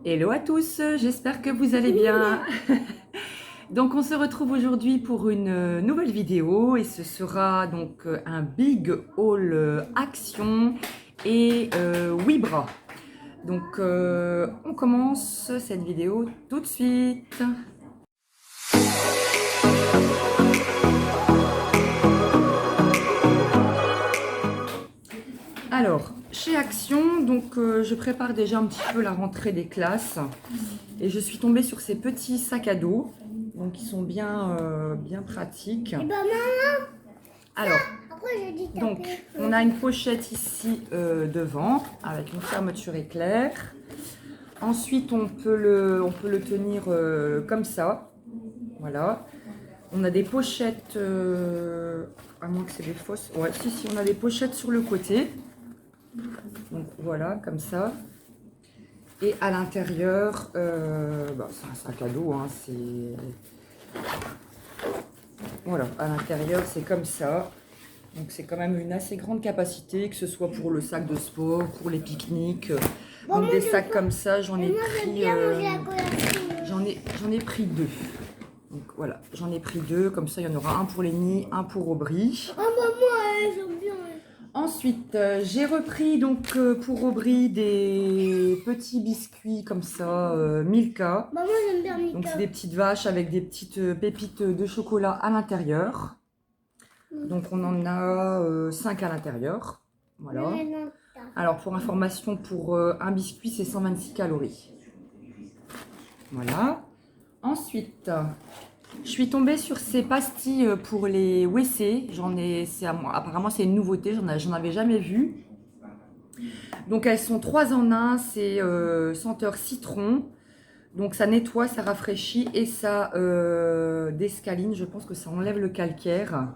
Hello à tous, j'espère que vous allez bien. Donc on se retrouve aujourd'hui pour une nouvelle vidéo et ce sera donc un big haul action et 8 bras. Donc on commence cette vidéo tout de suite. Alors, chez Action, donc je prépare déjà un petit peu la rentrée des classes et je suis tombée sur ces petits sacs à dos, donc qui sont bien pratiques. Alors, donc on a une pochette ici devant avec une fermeture éclair. Ensuite, on peut le tenir comme ça, voilà. On a des pochettes, à moins que c'est des fausses. Ouais, si, on a des pochettes sur le côté. Donc voilà, comme ça. Et à l'intérieur, c'est un sac à dos, hein, voilà, à l'intérieur c'est comme ça. Donc c'est quand même une assez grande capacité, que ce soit pour le sac de sport, pour les pique-niques. Donc des sacs comme ça, j'en ai pris deux. Donc voilà, j'en ai pris deux, comme ça il y en aura un pour Lénie, un pour Aubry. Oh maman, j'aime bien. Ensuite, j'ai repris donc pour Aubry des petits biscuits comme ça, Milka. Maman, j'aime bien Milka. Donc c'est des petites vaches avec des petites pépites de chocolat à l'intérieur. Donc on en a 5 à l'intérieur. Voilà. Alors pour information, pour un biscuit, c'est 126 calories. Voilà. Ensuite, je suis tombée sur ces pastilles pour les WC. Apparemment c'est une nouveauté, j'en avais jamais vu. Donc elles sont 3 en 1, c'est senteur citron. Donc ça nettoie, ça rafraîchit et ça descaline. Je pense que ça enlève le calcaire.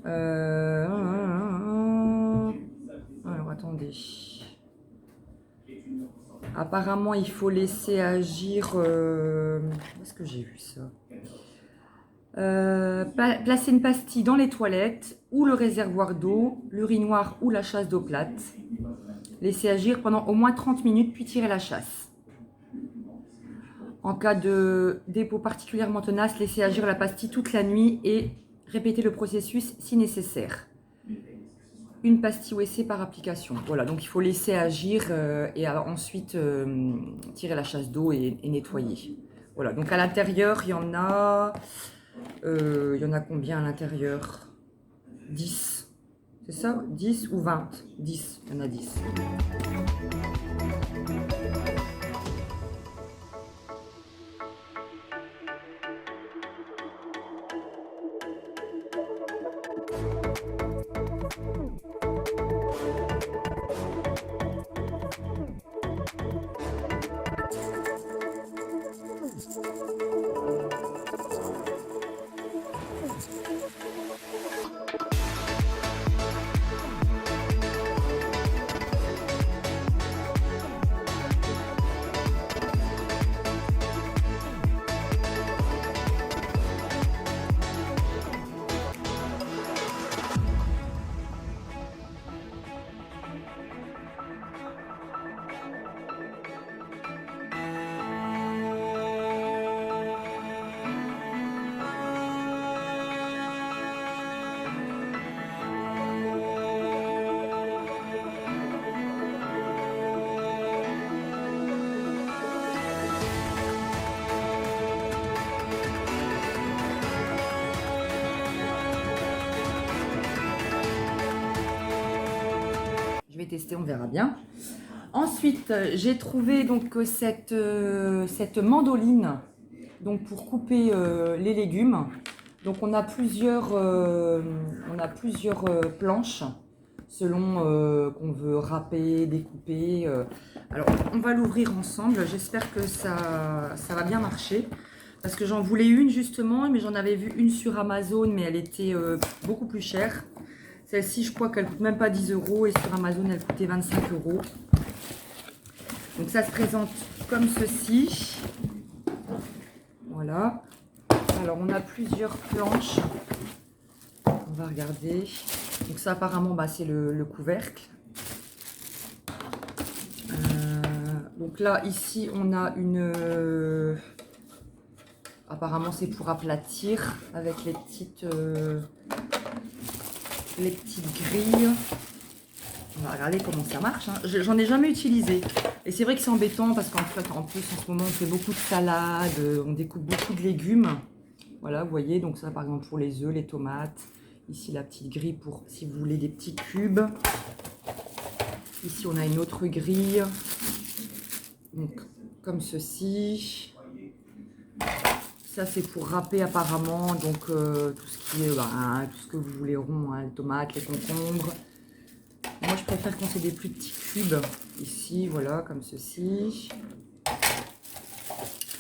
Alors attendez. Apparemment il faut laisser agir. Où est-ce que j'ai vu ça? Placer une pastille dans les toilettes ou le réservoir d'eau, l'urinoir ou la chasse d'eau plate. Laisser agir pendant au moins 30 minutes puis tirer la chasse. En cas de dépôt particulièrement tenace, laisser agir la pastille toute la nuit et répéter le processus si nécessaire. Une pastille WC par application. Voilà, donc il faut laisser agir et ensuite tirer la chasse d'eau et nettoyer. Voilà, donc à l'intérieur, il y en a combien à l'intérieur? 10. C'est ça? 10 ou 20? 10, il y en a 10. Je vais tester, on verra bien. Ensuite, j'ai trouvé donc cette mandoline donc pour couper les légumes. Donc on a plusieurs planches selon qu'on veut râper, découper. Alors on va l'ouvrir ensemble. J'espère que ça va bien marcher. Parce que j'en voulais une justement, mais j'en avais vu une sur Amazon, mais elle était beaucoup plus chère. Celle-ci, je crois qu'elle ne coûte même pas 10 € et sur Amazon, elle coûtait 25 €. Donc ça se présente comme ceci. Voilà. Alors on a plusieurs planches. On va regarder. Donc ça apparemment, c'est le couvercle. Donc là, ici, on a une... apparemment, c'est pour aplatir avec les petites grilles. On va regarder comment ça marche. Hein. J'en ai jamais utilisé. Et c'est vrai que c'est embêtant parce qu'en fait, en plus, en ce moment, on fait beaucoup de salades, on découpe beaucoup de légumes. Voilà, vous voyez, donc ça, par exemple, pour les œufs, les tomates. Ici, la petite grille pour, si vous voulez, des petits cubes. Ici, on a une autre grille. Donc, comme ceci. Ça, c'est pour râper apparemment, donc tout ce qui est, tout ce que vous voulez rond, hein, les tomates, les concombres. Moi, je préfère quand c'est des plus petits cubes. Ici, voilà, comme ceci.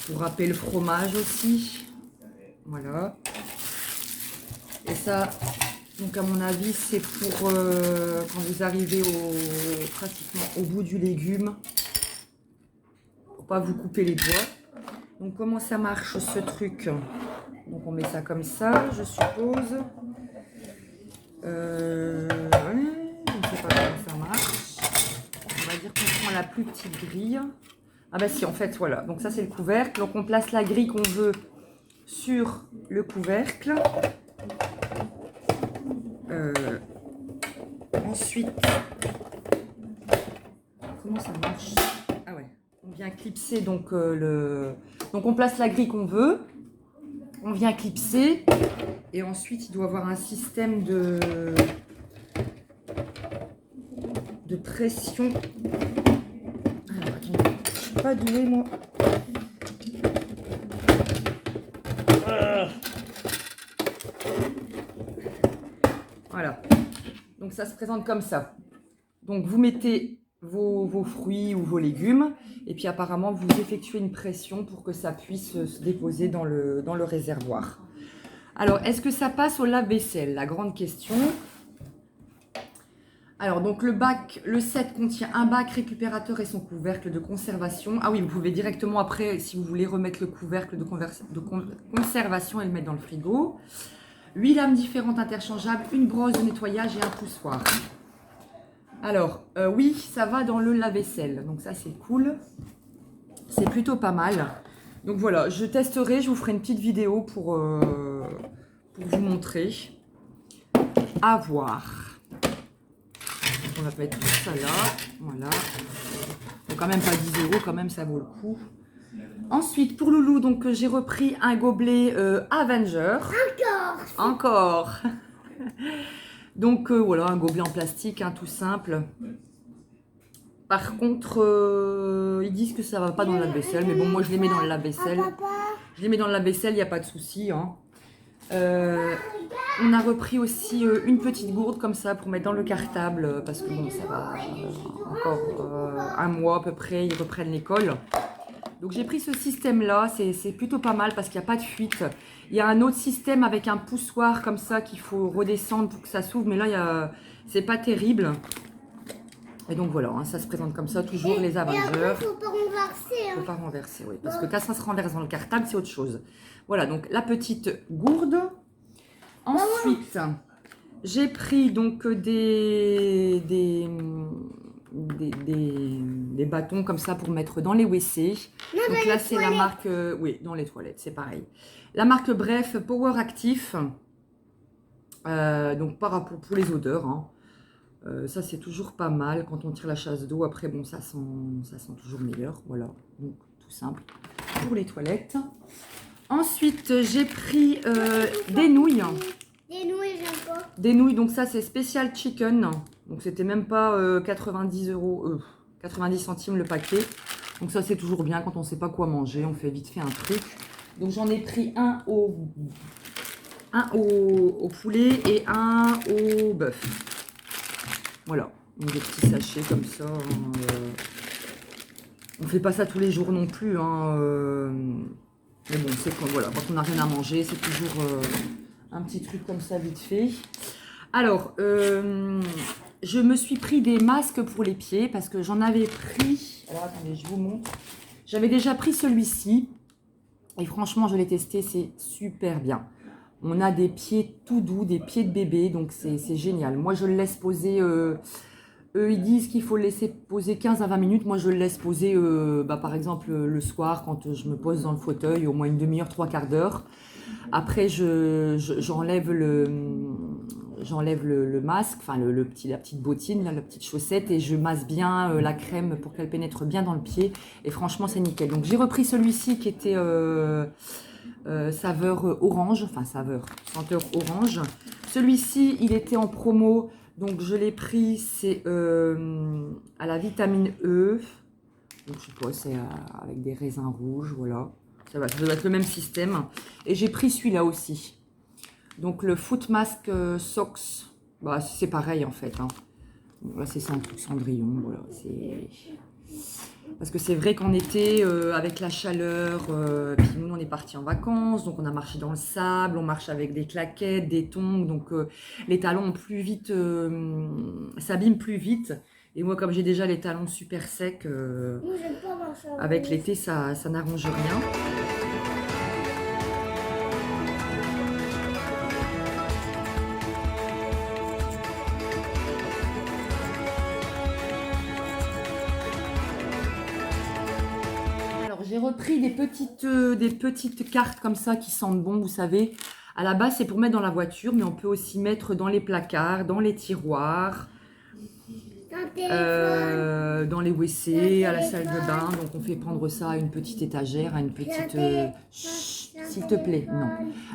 Pour râper le fromage aussi. Voilà. Et ça, donc à mon avis, c'est pour quand vous arrivez pratiquement au bout du légume. Pour pas vous couper les doigts. Donc, comment ça marche ce truc? Donc, on met ça comme ça, je suppose. Je ne sais pas comment ça marche. On va dire qu'on prend la plus petite grille. Ah bah si, en fait, voilà. Donc ça, c'est le couvercle. Donc on place la grille qu'on veut sur le couvercle. Ensuite, comment ça marche? Ah ouais, on vient clipser donc Donc on place la grille qu'on veut. On vient clipser. Et ensuite, il doit avoir un système de pression. Alors, attendez, je suis pas douée, moi. Voilà. Donc, ça se présente comme ça. Donc, vous mettez vos fruits ou vos légumes. Et puis, apparemment, vous effectuez une pression pour que ça puisse se déposer dans le réservoir. Alors, est-ce que ça passe au lave-vaisselle? La grande question. Alors, donc le set contient un bac récupérateur et son couvercle de conservation. Ah oui, vous pouvez directement après, si vous voulez, remettre le couvercle de conservation et le mettre dans le frigo. 8 lames différentes interchangeables, une brosse de nettoyage et un poussoir. Alors, oui, ça va dans le lave-vaisselle. Donc ça, c'est cool. C'est plutôt pas mal. Donc voilà, je testerai, je vous ferai une petite vidéo pour vous montrer. À voir. On va mettre tout ça là, voilà. Donc quand même pas 10 €, quand même ça vaut le coup. Ensuite pour Loulou, donc j'ai repris un gobelet Avenger. Encore. Donc voilà, un gobelet en plastique, hein, tout simple. Par contre, ils disent que ça va pas dans le lave-vaisselle, mais bon, moi je les mets dans le lave-vaisselle. Je les mets dans le lave-vaisselle, il n'y a pas de souci. Hein. On a repris aussi une petite gourde comme ça pour mettre dans le cartable parce que bon, ça va encore un mois à peu près, ils reprennent l'école. Donc j'ai pris ce système-là, c'est plutôt pas mal parce qu'il n'y a pas de fuite. Il y a un autre système avec un poussoir comme ça qu'il faut redescendre pour que ça s'ouvre, mais là c'est pas terrible. Et donc voilà, hein, ça se présente comme ça, toujours les Avengers. Il ne faut pas renverser. Faut pas renverser, oui, parce que quand ça se renverse dans le cartable, c'est autre chose. Voilà, donc la petite gourde. Ensuite, j'ai pris donc des bâtons comme ça pour mettre dans les WC. Donc là, c'est la marque, oui, dans les toilettes, c'est pareil. La marque, bref, Power Actif. Donc par rapport pour les odeurs, hein. Ça c'est toujours pas mal quand on tire la chasse d'eau. Après bon, ça sent toujours meilleur. Voilà, donc tout simple pour les toilettes. Ensuite j'ai pris des nouilles. Des nouilles, j'aime pas. Des nouilles, donc ça c'est spécial chicken. Donc c'était même pas 90 €, 90 centimes le paquet. Donc ça c'est toujours bien quand on sait pas quoi manger, on fait vite fait un truc. Donc j'en ai pris un au poulet et un au bœuf. Voilà, donc des petits sachets comme ça. On fait pas ça tous les jours non plus. Hein, mais bon, c'est quand, voilà, quand on n'a rien à manger, c'est toujours un petit truc comme ça vite fait. Alors, je me suis pris des masques pour les pieds parce que j'en avais pris. Alors attendez, je vous montre. J'avais déjà pris celui-ci. Et franchement, je l'ai testé, c'est super bien. On a des pieds tout doux, des pieds de bébé, donc c'est génial. Moi, je le laisse poser Eux, ils disent qu'il faut le laisser poser 15 à 20 minutes. Moi, je le laisse poser, par exemple, le soir, quand je me pose dans le fauteuil, au moins une demi-heure, trois quarts d'heure. Après, j'enlève le masque, enfin la petite bottine, là, la petite chaussette, et je masse bien la crème pour qu'elle pénètre bien dans le pied. Et franchement, c'est nickel. Donc, j'ai repris celui-ci qui était saveur orange, enfin senteur orange. Celui-ci, il était en promo. Donc je l'ai pris, c'est à la vitamine E. Donc je sais pas, c'est avec des raisins rouges, voilà. Ça doit être le même système. Et j'ai pris celui-là aussi. Donc le Foot Mask Socks. Bah, c'est pareil en fait. Hein. Là c'est un truc Cendrillon, voilà. Parce que c'est vrai qu'en été, avec la chaleur, puis nous on est partis en vacances, donc on a marché dans le sable, on marche avec des claquettes, des tongs, donc les talons s'abîment plus vite. Et moi comme j'ai déjà les talons super secs, avec l'été ça n'arrange rien. J'ai repris des petites cartes comme ça qui sentent bon, vous savez. À la base, c'est pour mettre dans la voiture, mais on peut aussi mettre dans les placards, dans les tiroirs, dans les WC, à la salle de bain. Donc, on fait prendre ça à une petite étagère, à une petite... s'il te plaît, non.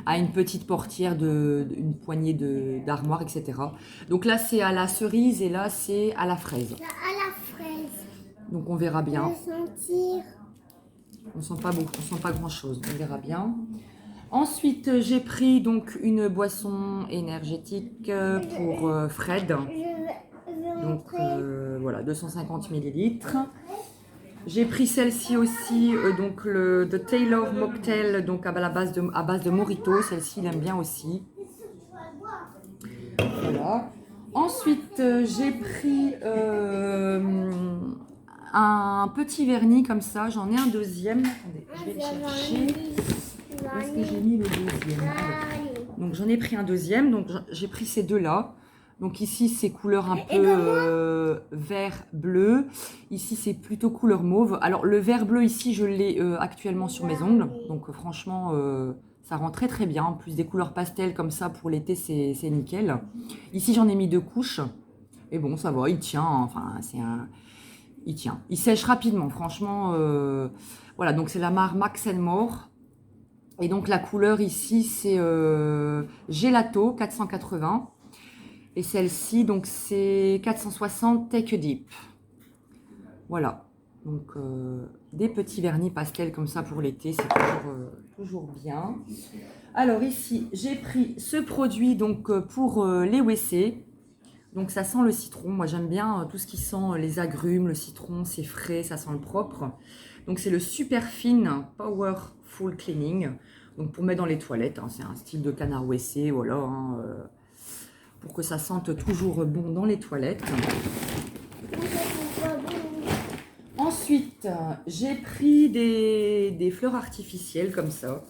À une petite portière, une poignée d'armoire, etc. Donc là, c'est à la cerise et là, c'est à la fraise. À la fraise. Donc, on verra bien. Sentir. On sent pas grand chose, on verra bien. Ensuite, j'ai pris donc une boisson énergétique pour Fred. Donc voilà, 250 ml. J'ai pris celle-ci aussi, donc le The Taylor Mocktail, donc à base de Mojito. Celle-ci, il aime bien aussi. Voilà. Ensuite, j'ai pris un petit vernis comme ça, j'en ai un deuxième. Attendez, je vais le chercher. Où est-ce que j'ai mis le deuxième? Donc j'en ai pris un deuxième, donc j'ai pris ces deux-là. Donc ici c'est couleur un peu vert bleu. Ici c'est plutôt couleur mauve. Alors le vert bleu ici je l'ai actuellement sur mes ongles. Donc franchement ça rend très très bien. En plus des couleurs pastel comme ça pour l'été c'est nickel. Ici j'en ai mis 2 couches. Et bon ça va, il tient. Enfin il tient. Il sèche rapidement, franchement. Voilà, donc c'est la marque Max & More. Et donc la couleur ici, c'est Gelato 480. Et celle-ci, donc c'est 460 Take a Dip. Voilà. Donc des petits vernis pastel comme ça pour l'été, c'est toujours bien. Alors ici, j'ai pris ce produit donc pour les WC. Donc ça sent le citron, moi j'aime bien tout ce qui sent les agrumes, le citron, c'est frais, ça sent le propre. Donc c'est le Super Fine Powerful Cleaning, donc pour mettre dans les toilettes, hein, c'est un style de canard WC, voilà, hein, pour que ça sente toujours bon dans les toilettes. Ensuite, j'ai pris des fleurs artificielles comme ça.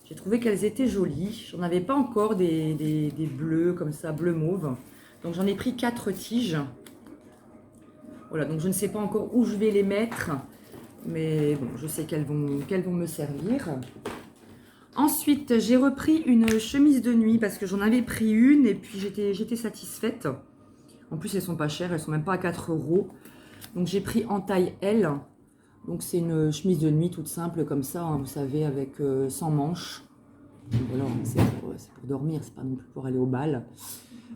J'ai trouvé qu'elles étaient jolies, j'en avais pas encore des bleus comme ça, bleu mauve. Donc j'en ai pris 4 tiges. Voilà, donc je ne sais pas encore où je vais les mettre. Mais bon, je sais qu'elles vont me servir. Ensuite, j'ai repris une chemise de nuit parce que j'en avais pris une et puis j'étais satisfaite. En plus, elles sont pas chères, elles sont même pas à 4 €. Donc j'ai pris en taille L. Donc c'est une chemise de nuit toute simple comme ça, hein, vous savez, avec 100 manches. Donc, voilà, c'est pour dormir, c'est pas non plus pour aller au bal.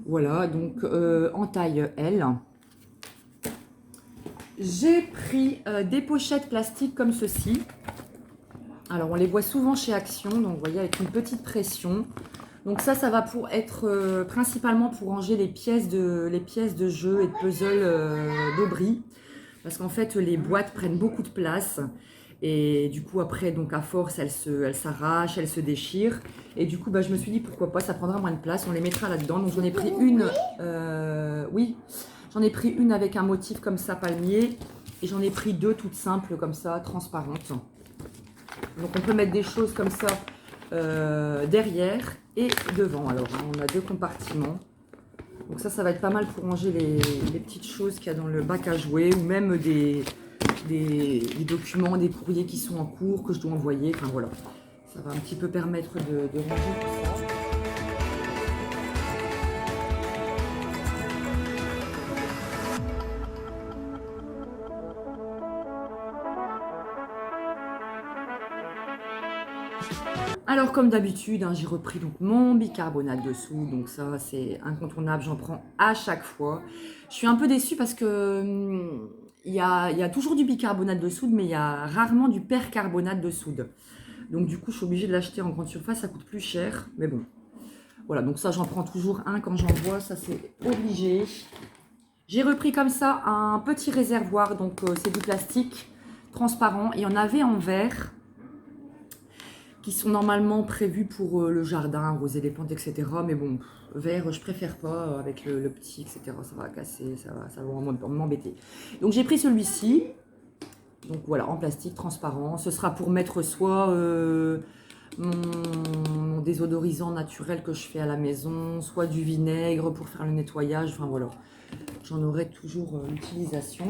Voilà, donc en taille L. J'ai pris des pochettes plastiques comme ceci. Alors, on les voit souvent chez Action, donc vous voyez, avec une petite pression. Donc ça va pour être principalement pour ranger les pièces de jeu et de puzzle d'Aubry. Parce qu'en fait, les boîtes prennent beaucoup de place. Et du coup, après, donc à force, elles s'arrachent, elles se déchirent. Et du coup, je me suis dit, pourquoi pas, ça prendra moins de place, on les mettra là-dedans. Donc j'en ai pris une, oui, j'en ai pris une avec un motif comme ça, palmier. Et j'en ai pris 2 toutes simples comme ça, transparentes. Donc on peut mettre des choses comme ça derrière et devant. Alors on a 2 compartiments. Donc ça va être pas mal pour ranger les petites choses qu'il y a dans le bac à jouer ou même des documents, des courriers qui sont en cours, que je dois envoyer. Enfin voilà, ça va un petit peu permettre de ranger tout ça. Alors comme d'habitude, hein, j'ai repris donc mon bicarbonate de soude, donc ça c'est incontournable, j'en prends à chaque fois. Je suis un peu déçue parce que il y a toujours du bicarbonate de soude, mais il y a rarement du percarbonate de soude. Donc du coup, je suis obligée de l'acheter en grande surface, ça coûte plus cher, mais bon. Voilà, donc ça j'en prends toujours un quand j'en vois, ça c'est obligé. J'ai repris comme ça un petit réservoir, donc c'est du plastique transparent. Il y en avait en verre, qui sont normalement prévus pour le jardin, arroser les plantes, etc. Mais bon, vert, je préfère pas avec le petit, etc. Ça va casser, ça va m'embêter. Donc j'ai pris celui-ci. Donc voilà, en plastique transparent. Ce sera pour mettre soit mon désodorisant naturel que je fais à la maison, soit du vinaigre pour faire le nettoyage. Enfin voilà, j'en aurai toujours l'utilisation.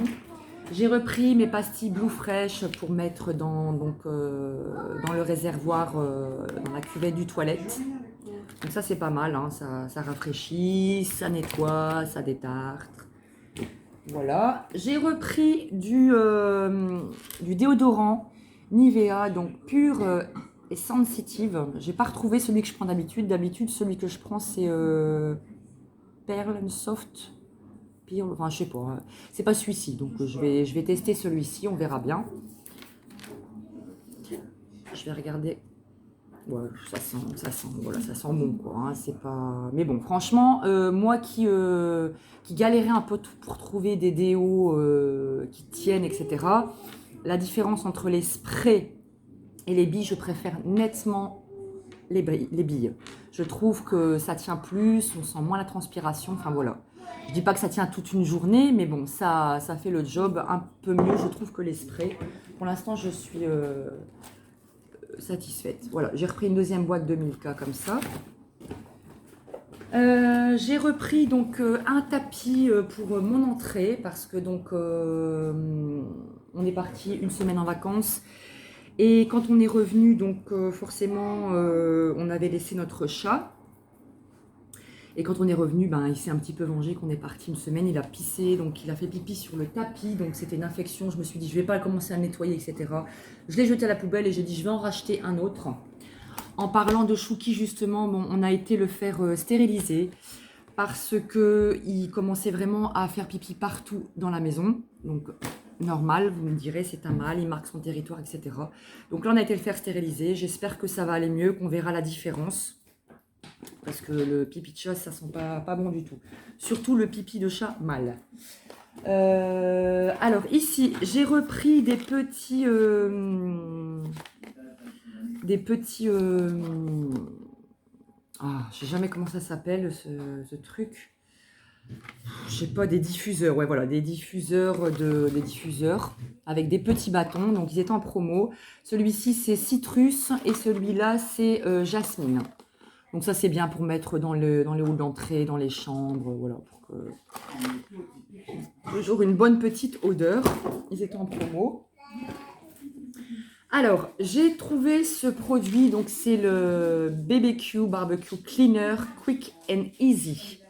J'ai repris mes pastilles Blue Fresh pour mettre dans le réservoir, dans la cuvette du toilette. Donc ça c'est pas mal, hein, ça rafraîchit, ça nettoie, ça détartre. Voilà. J'ai repris du déodorant Nivea, donc pur et sensitive. J'ai pas retrouvé celui que je prends d'habitude. D'habitude, celui que je prends c'est Pearl and Soft. Enfin, je sais pas, hein. C'est pas celui-ci, donc je vais tester celui-ci, on verra bien. Je vais regarder. Ouais, ça sent, voilà, ça sent bon, quoi. Hein, c'est pas. Mais bon, franchement, moi qui galérais un peu pour trouver des déos qui tiennent, etc. La différence entre les sprays et les billes, je préfère nettement les billes. Je trouve que ça tient plus, on sent moins la transpiration. Enfin voilà. Je dis pas que ça tient toute une journée, mais bon, ça fait le job un peu mieux, je trouve, que les sprays. Pour l'instant, je suis satisfaite. Voilà, j'ai repris une deuxième boîte de Milka comme ça. J'ai repris donc un tapis pour mon entrée parce que donc on est parti une semaine en vacances et quand on est revenu donc forcément on avait laissé notre chat. Et quand on est revenu, ben, il s'est un petit peu vengé qu'on est parti une semaine, il a pissé, donc il a fait pipi sur le tapis, donc c'était une infection. Je me suis dit, je vais pas commencer à le nettoyer, etc. Je l'ai jeté à la poubelle et j'ai dit, je vais en racheter un autre. En parlant de Chouki, justement, bon, on a été le faire stériliser parce qu'il commençait vraiment à faire pipi partout dans la maison. Donc, normal, vous me direz, c'est un mâle, il marque son territoire, etc. Donc là, on a été le faire stériliser. J'espère que ça va aller mieux, qu'on verra la différence. Parce que le pipi de chat, ça sent pas bon du tout. Surtout le pipi de chat mâle. Alors ici, j'ai repris des petits... je sais jamais comment ça s'appelle ce truc. Je sais pas, des diffuseurs. Ouais, voilà, des diffuseurs avec des petits bâtons. Donc ils étaient en promo. Celui-ci, c'est citrus et celui-là, c'est jasmine. Donc ça c'est bien pour mettre dans les halls d'entrée, dans les chambres, voilà, pour que toujours une bonne petite odeur. Ils étaient en promo. Alors j'ai trouvé ce produit, donc c'est le BBQ Barbecue Cleaner Quick and Easy.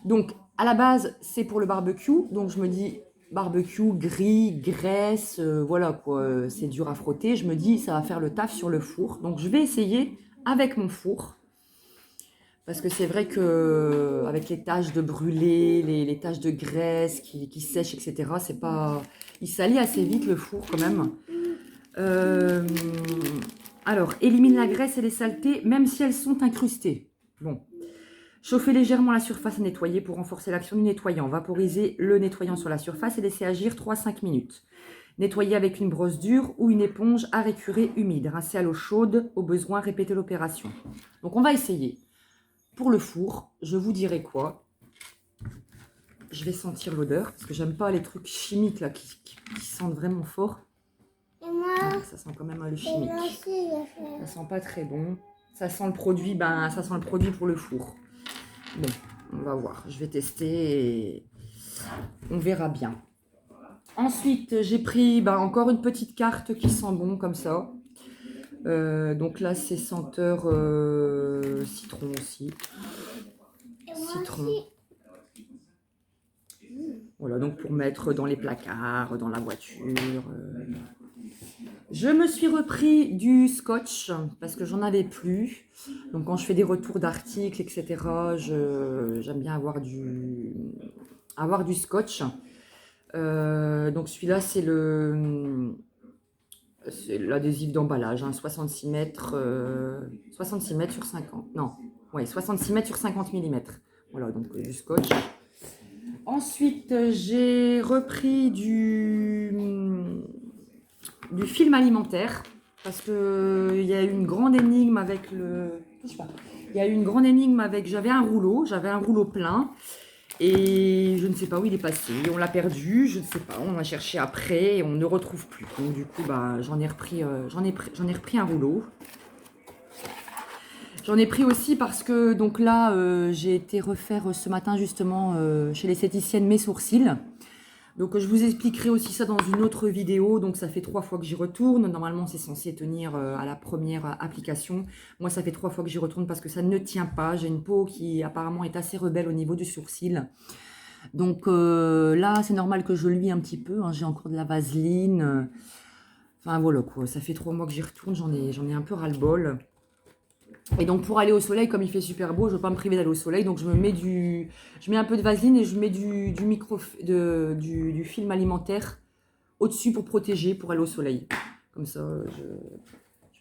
Donc à la base c'est pour le barbecue, donc je me dis barbecue, gris, graisse, voilà quoi, c'est dur à frotter. Je me dis ça va faire le taf sur le four, donc je vais essayer avec mon four. Parce que c'est vrai que avec les taches de brûlé, les taches de graisse qui sèchent, etc., c'est pas... Il salit assez vite le four quand même. Alors, élimine la graisse et les saletés, même si elles sont incrustées. Bon. Chauffer légèrement la surface à nettoyer pour renforcer l'action du nettoyant. Vaporiser le nettoyant sur la surface et laisser agir 3-5 minutes. Nettoyer avec une brosse dure ou une éponge à récurer humide. Rincer à l'eau chaude, au besoin, répéter l'opération. Donc, on va essayer. Pour le four, je vous dirai quoi. Je vais sentir l'odeur, parce que j'aime pas les trucs chimiques là qui sentent vraiment fort. Et moi, ça sent quand même le chimique. moi aussi, Ça sent pas très bon. Ça sent le produit, ça sent le produit pour le four. Bon, On va voir, je vais tester et on verra bien. Ensuite, j'ai pris encore une petite carte qui sent bon comme ça. Donc là, c'est senteur citron aussi. Citron. Voilà, donc pour mettre dans les placards, dans la voiture. Je me suis repris du scotch parce que j'en avais plus. Donc quand je fais des retours d'articles, etc., j'aime bien avoir du scotch. Donc celui-là, c'est l'adhésif d'emballage, hein, 66 mètres sur 50. Non, ouais, 66 mètres sur 50 mm. Voilà, donc du scotch. Ensuite, j'ai repris du film alimentaire parce que il y a eu une grande énigme avec j'avais un rouleau plein et je ne sais pas où il est passé, on l'a perdu, je ne sais pas, on a cherché après et on ne retrouve plus. Donc du coup, j'en ai repris un rouleau. J'en ai pris aussi parce que donc là, j'ai été refaire ce matin justement chez l'esthéticienne mes sourcils. Donc je vous expliquerai aussi ça dans une autre vidéo. Donc ça fait 3 fois que j'y retourne. Normalement c'est censé tenir à la première application. Moi ça fait 3 fois que j'y retourne parce que ça ne tient pas. J'ai une peau qui apparemment est assez rebelle au niveau du sourcil. Donc là c'est normal que je luis un petit peu, hein. J'ai encore de la vaseline. Enfin voilà quoi, ça fait 3 mois que j'y retourne, j'en ai un peu ras-le-bol. Et donc pour aller au soleil, comme il fait super beau, je ne veux pas me priver d'aller au soleil, donc je mets un peu de vaseline et je mets du film alimentaire au-dessus pour protéger, pour aller au soleil. Comme ça, je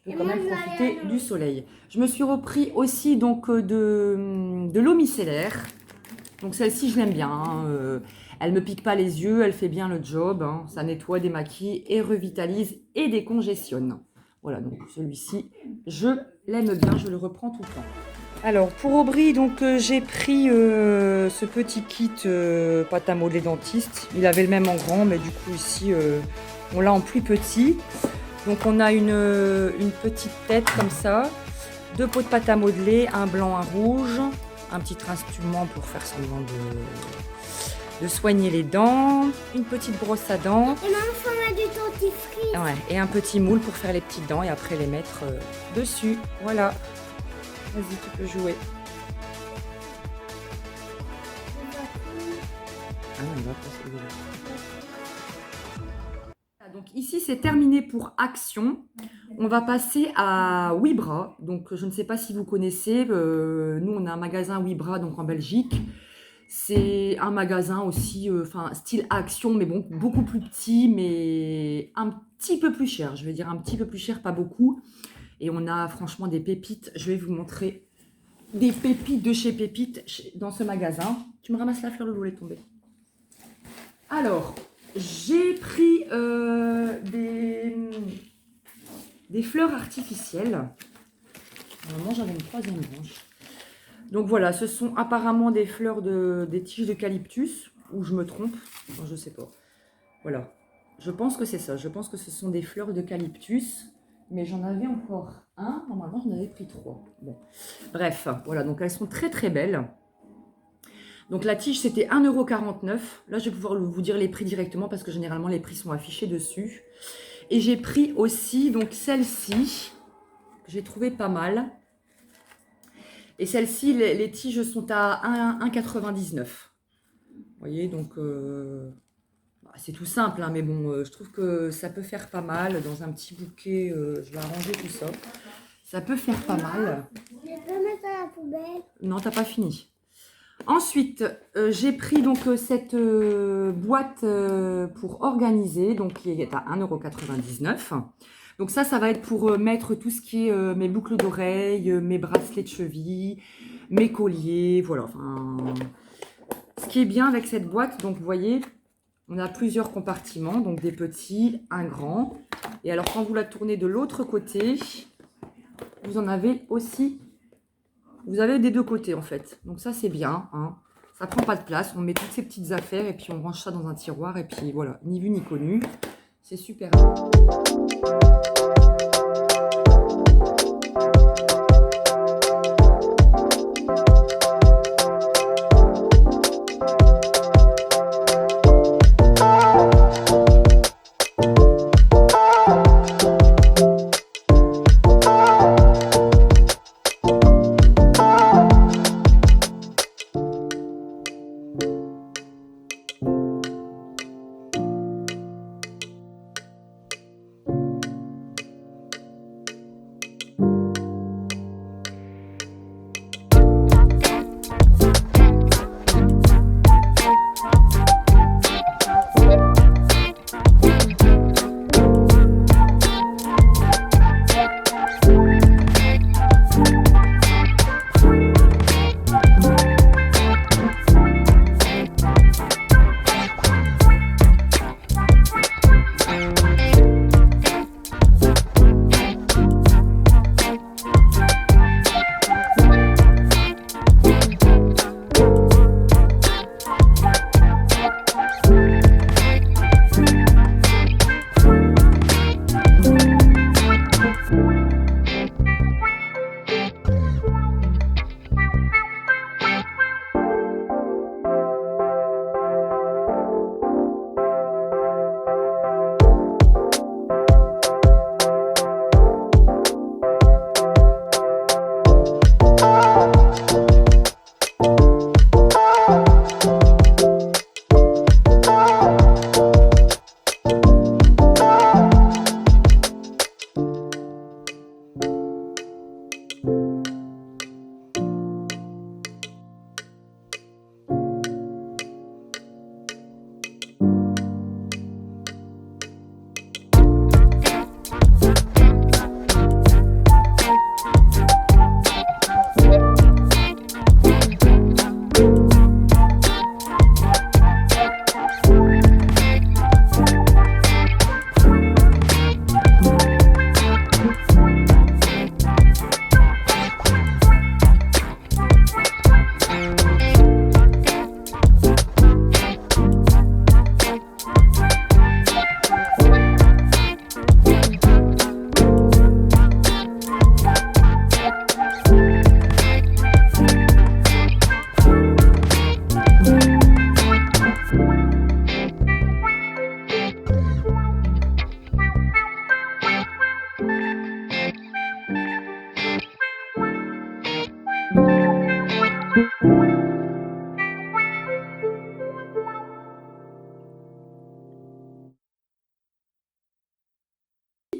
peux quand même profiter du soleil. Je me suis repris aussi donc de l'eau micellaire. Donc celle-ci, je l'aime bien. Hein. Elle ne me pique pas les yeux, elle fait bien le job. Hein. Ça nettoie, démaquille et revitalise et décongestionne. Voilà, donc celui-ci, je l'aime bien, je le reprends tout le temps. Alors, pour Aubry, donc j'ai pris ce petit kit pâte à modeler dentiste. Il avait le même en grand, mais du coup ici, on l'a en plus petit. Donc on a une petite tête comme ça, 2 pots de pâte à modeler, un blanc, un rouge, un petit instrument pour faire semblant de soigner les dents, une petite brosse à dents. Et même format du dentifrice. Ouais, et un petit moule pour faire les petites dents et après les mettre dessus. Voilà. Vas-y, tu peux jouer. Ah non, il va pas se. Donc ici, c'est terminé pour Action. On va passer à Wibra. Donc je ne sais pas si vous connaissez. Nous, on a un magasin Wibra donc en Belgique. C'est un magasin aussi, style Action, mais bon, beaucoup plus petit, mais un petit peu plus cher. Je vais dire un petit peu plus cher, pas beaucoup. Et on a franchement des pépites. Je vais vous montrer des pépites de chez Pépites dans ce magasin. Tu me ramasses la fleur, le est tombé. Alors, j'ai pris des fleurs artificielles. Normalement, j'avais une 3e branche. Donc voilà, ce sont apparemment des fleurs des tiges d'eucalyptus, ou je me trompe, enfin, je sais pas. Voilà, je pense que c'est ça, je pense que ce sont des fleurs d'eucalyptus, mais j'en avais encore un, normalement j'en avais pris 3. Bon. Bref, voilà, donc elles sont très très belles. Donc la tige c'était 1,49 €, là je vais pouvoir vous dire les prix directement parce que généralement les prix sont affichés dessus. Et j'ai pris aussi donc celle-ci, que j'ai trouvé pas mal. Et celles-ci, les tiges sont à 1,99 €. Vous voyez, donc c'est tout simple, hein, mais bon, je trouve que ça peut faire pas mal dans un petit bouquet. Je vais arranger tout ça. Ça peut faire pas mal. Je vais pas mettre à la poubelle. Non, t'as pas fini. Ensuite, j'ai pris donc cette boîte pour organiser, donc qui est à 1,99 €. Donc ça va être pour mettre tout ce qui est mes boucles d'oreilles, mes bracelets de cheville, mes colliers, voilà. Enfin, ce qui est bien avec cette boîte, donc vous voyez, on a plusieurs compartiments, donc des petits, un grand. Et alors quand vous la tournez de l'autre côté, vous en avez aussi, vous avez des 2 côtés en fait. Donc ça c'est bien, hein. Ça prend pas de place, on met toutes ces petites affaires et puis on range ça dans un tiroir et puis voilà, ni vu ni connu. C'est super bien.